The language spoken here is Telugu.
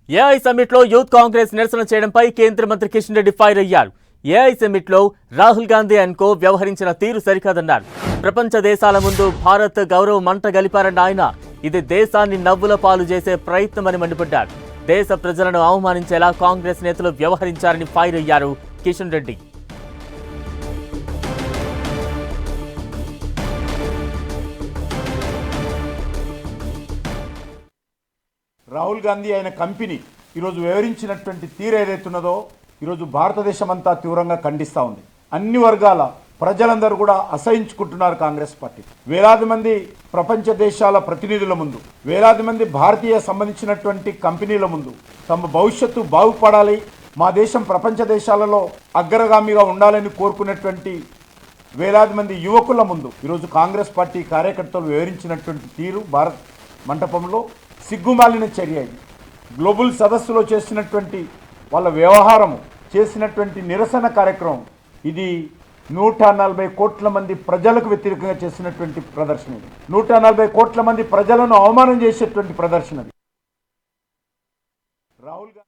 ఏఐ సమ్మిట్ లో యూత్ కాంగ్రెస్ నిరసన చేయడంపై కేంద్ర మంత్రి కిషన్ రెడ్డి ఫైర్ అయ్యారు. ఏఐ సమ్మిట్ లో రాహుల్ గాంధీ అండ్ కో వ్యవహరించిన తీరు సరికాదన్నారు. ప్రపంచ దేశాల ముందు భారత్ గౌరవ మంట గలిపారన్న ఆయన ఇది దేశాన్ని నవ్వుల పాలు చేసే ప్రయత్నమని మండిపడ్డారు. దేశ ప్రజలను అవమానించేలా కాంగ్రెస్ నేతలు వ్యవహరించారని ఫైర్ అయ్యారు కిషన్ రెడ్డి. రాహుల్ గాంధీ ఆయన కంపెనీ ఈరోజు వివరించినటువంటి తీరు ఏదైతున్నదో ఈరోజు భారతదేశం అంతా తీవ్రంగా ఖండిస్తూ ఉంది. అన్ని వర్గాల ప్రజలందరూ కూడా అసహించుకుంటున్నారు కాంగ్రెస్ పార్టీ. వేలాది మంది ప్రపంచ దేశాల ప్రతినిధుల ముందు, వేలాది మంది భారతీయ సంబంధించినటువంటి కంపెనీల ముందు తమ భవిష్యత్తు బాగుపడాలి, మా దేశం ప్రపంచ దేశాలలో అగ్రగామిగా ఉండాలని కోరుకునేటువంటి వేలాది మంది యువకుల ముందు ఈరోజు కాంగ్రెస్ పార్టీ కార్యకర్తలు వివరించినటువంటి తీరు భారత్ మంటపంలో సిగ్గుమాలిన చర్య. ఇది గ్లోబల్ సదస్సులో చేసినటువంటి వాళ్ళ వ్యవహారము, చేసినటువంటి నిరసన కార్యక్రమం ఇది 140 కోట్ల మంది ప్రజలకు వ్యతిరేకంగా చేసినటువంటి ప్రదర్శన. ఇది 140 కోట్ల మంది ప్రజలను అవమానం చేసేటువంటి ప్రదర్శన. రాహుల్ గాంధీ